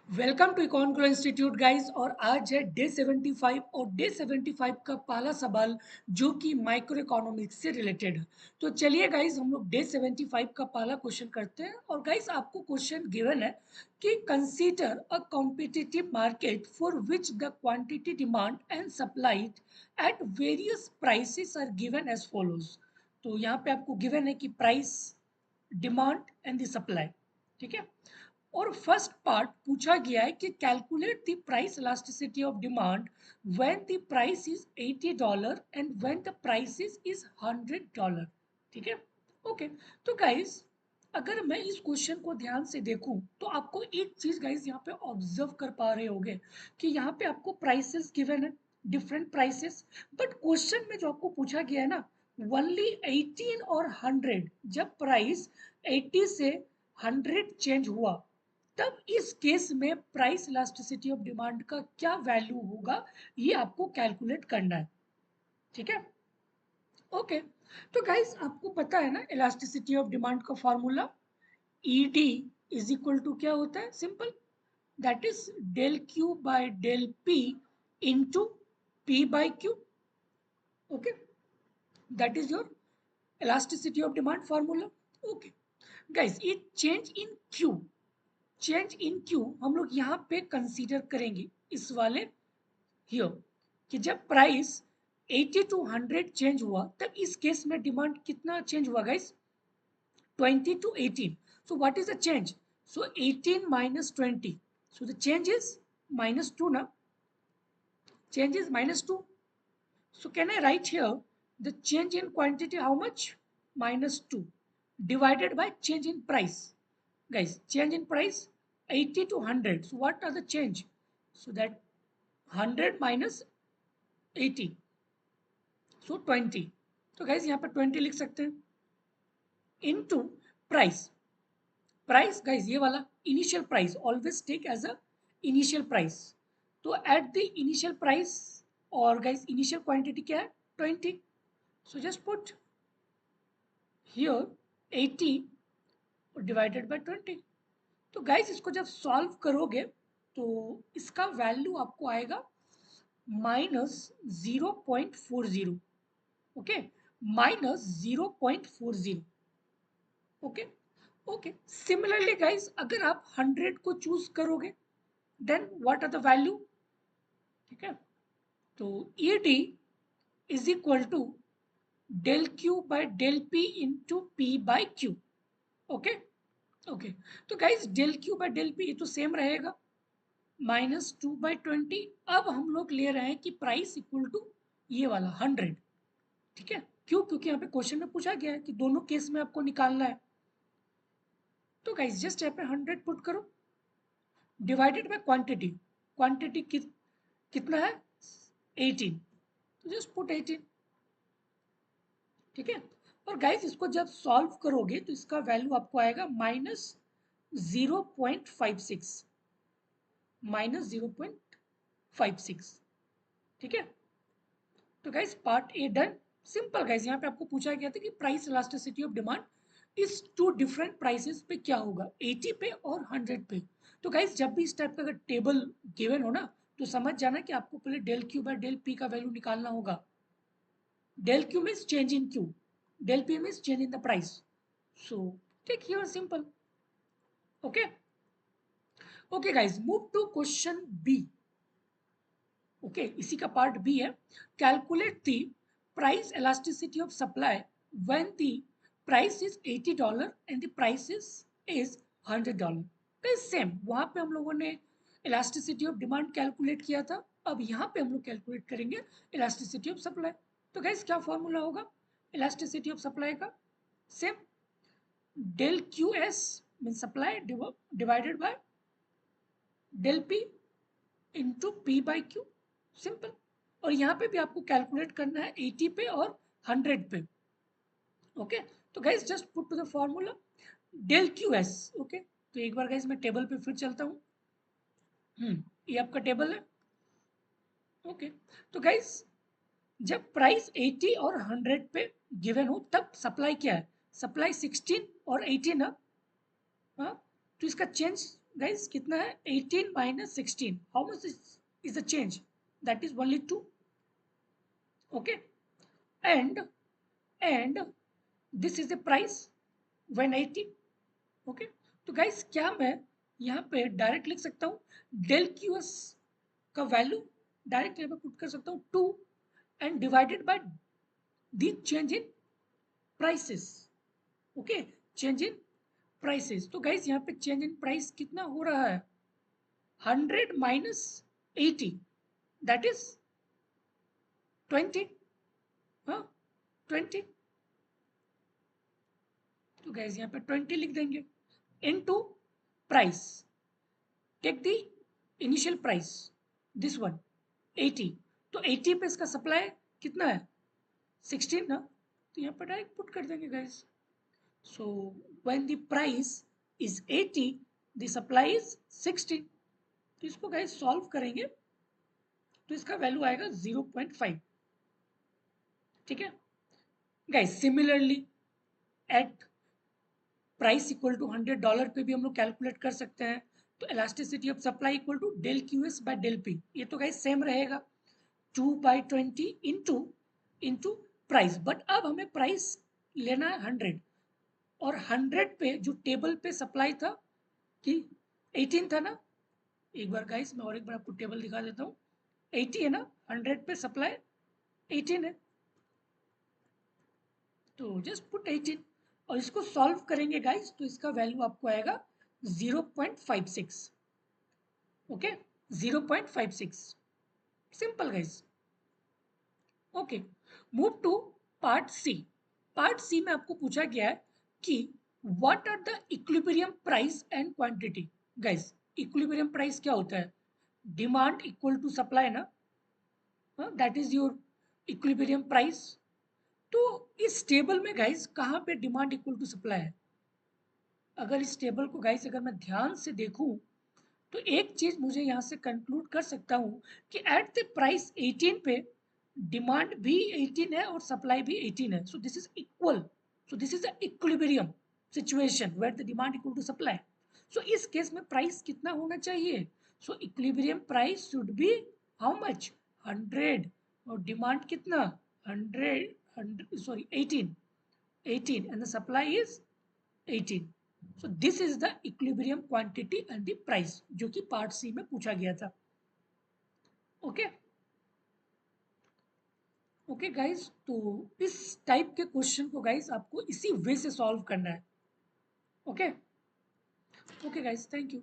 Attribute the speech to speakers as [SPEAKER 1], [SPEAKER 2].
[SPEAKER 1] Welcome to Econgrow institute guys. और आज है डे 75 और डे 75 का पहला सवाल जो कि माइक्रो इकोनॉमिक्स से रिलेटेड है। तो चलिए गाइस हम लोग डे 75 का पहला क्वेश्चन करते हैं। और गाइस आपको क्वेश्चन गिवन है कि consider a competitive market for which the quantity demand and supply at various prices are given as follows. तो यहाँ पे आपको गिवन है कि price, demand and the supply. ठीक है। और फर्स्ट पार्ट पूछा गया है कि calculate the price elasticity of demand when the price is $80 and when the price is $100। ठीक है। ओके। तो गाइस अगर मैं इस क्वेश्चन को ध्यान से देखूं तो आपको एक चीज गाइस यहाँ पे ऑब्जर्व कर पा रहे होंगे कि यहाँ पे आपको प्राइसेस गिवन है, डिफरेंट प्राइसेस। बट क्वेश्चन में जो आपको पूछा गया है ना, ओनली 18 और 100, जब प्राइस 80 से 100 चेंज हुआ तब इस केस में प्राइस इलास्टिसिटी ऑफ डिमांड का क्या वैल्यू होगा, ये आपको कैलकुलेट करना है। ठीक है। ओके। तो गाइस आपको पता है ना इलास्टिसिटी ऑफ डिमांड का formula ED is equal to क्या होता है, simple, that is del Q by del P into P by Q. Okay, that is your elasticity of demand formula. Okay guys, ये change in Q हम लोग यहाँ पे consider करेंगे इस वाले हियर, कि जब प्राइस 80 टू 100 चेंज हुआ तब इस केस में डिमांड कितना चेंज हुआ guys, 20 to 18. So what is the change? So 18 minus 20, so the change is minus 2 now, change is minus 2. So can I write here the change in quantity how much? Minus 2 divided by change in price. Guys, change in price 80 to 100. So what are the change? So that 100 minus 80. So 20. तो guys यहाँ पर 20 लिख सकते हैं into price. Price guys ये वाला initial price always take as a initial price. तो at the initial price और guys initial quantity क्या है 20. So just put here 80 divided by 20. तो गाइस इसको जब सॉल्व करोगे तो इसका वैल्यू आपको आएगा -0.40। Okay, -0.40। Okay. Okay, similarly guys अगर आप 100 को चूज करोगे then what are the value. ठीक है। तो ED is equal to del Q by del P into P by Q. Okay. Okay, तो guys del Q by del P ये तो सेम रहेगा, -2/20। अब हम लोग ले रहे हैं कि प्राइस इक्वल टू ये वाला 100। ठीक है। क्यों? क्योंकि यहाँ पे क्वेश्चन में पूछा गया है कि दोनों केस में आपको निकालना है। तो गाइस जस्ट यहाँ पे 100 पुट करो डिवाइडेड बाय क्वांटिटी। क्वांटिटी कितना है 18, तो जस्ट पुट 18। ठीक है। और गाइस इसको जब सॉल्व करोगे तो इसका वैल्यू आपको आएगा -0.56, -0.56। ठीक है। तो guys part A done. Simple guys यहाँ पे आपको पूछा गया था कि प्राइस इलास्टिसिटी ऑफ डिमांड इस टू डिफरेंट प्राइसेस पे क्या होगा, 80 पे और 100 पे। तो गाइस जब भी इस टाइप का अगर टेबल गिवन हो ना तो समझ जाना कि आपको पहले del Q by del P का वैल्यू निकालना होगा। Del Q means change in Q, del P means change in the price. So take here simple. Okay. Okay guys move to question B. Okay, इसी का part B है, calculate the price elasticity of supply when the price is $80 and the price is $100। तो same वहां पे हम लोगों ने elasticity of demand calculate किया था, अब यहाँ पे हम लोग कैलकुलेट करेंगे elasticity of supply। तो गाइस क्या फॉर्मूला होगा elasticity of supply का, same del Q S mean supply divided by del P into P by Q, simple. और यहाँ पे भी आपको कैलकुलेट करना है 80 पे और 100 पे। ओके, तो guys just put to the formula del Q S. Okay, तो एक बार गाइस मैं टेबल पे फिर चलता हूँ। ये आपका टेबल है। ओके, तो गाइस जब प्राइस 80 और 100 पे गिवन हो तब सप्लाई क्या है, सप्लाई 16 और 18 है। हाँ, तो इसका चेंज guys कितना है 18 minus 16, how much is the change? That is only 2. Okay, and this is the price 180. Okay, तो guys क्या मैं यहाँ पे डायरेक्ट लिख सकता हूँ डेल क्यू एस का वैल्यू डायरेक्ट यहाँ पे पुट कर सकता हूँ 2 and divided by the change in prices. Okay, change in prices. तो गाइस यहाँ पे चेंज इन प्राइस कितना हो रहा है 100 माइनस 80, दैट इज 20. हाँ 20. तो गाइस यहाँ पे 20 लिख देंगे into price. Take the initial price this one 80. तो 80 पे इसका सप्लाई कितना है 16 ना, तो यहाँ पे डायरेक्ट पुट कर देंगे guys. So when the price is 80, the supply is 60. तो इसको गाइस सॉल्व करेंगे तो इसका वैल्यू आएगा 0.5. ठीक है guys, similarly at price equal to $100 पे भी हम लोग कैलकुलेट कर सकते हैं. तो elasticity of supply equal to del Q S by del P. ये तो गाइस सेम रहेगा 2/20 इंटू प्राइस. बट अब हमें प्राइस लेना है 100 और 100 पे जो टेबल पे सप्लाई था कि 18 था ना. एक बार गाइस मैं और एक बार आपको टेबल दिखा देता हूँ. 80 है ना, 100 पे सप्लाई 18 है, तो जस्ट पुट 18 और इसको सॉल्व करेंगे गाइस तो इसका वैल्यू आपको आएगा 0.56. Okay, 0.56. Simple guys. Okay, move to part C. Part C में आपको पूछा गया है कि what are the equilibrium price and quantity. Guys equilibrium price क्या होता है, डिमांड इक्वल टू सप्लाई ना, that is your equilibrium price. तो इस टेबल में गाइस कहाँ पे डिमांड इक्वल टू सप्लाई है. अगर इस टेबल को गाइस अगर मैं ध्यान से देखूं तो एक चीज मुझे यहाँ से कंक्लूड कर सकता हूँ कि एट द प्राइस 18 पे डिमांड भी 18 है और सप्लाई भी 18 है. So this is equal. So this is a equilibrium situation where the demand equal to supply. So इस केस में प्राइस कितना होना चाहिए. So equilibrium price should be how much 100 और डिमांड कितना 100 sorry 18 and the supply is 18. So this is the equilibrium quantity and the price जो कि part C में पूछा गया था. ओके ओके गाइस, तो इस टाइप के क्वेश्चन को गाइस आपको इसी वे से सॉल्व करना है. Okay okay guys, thank you.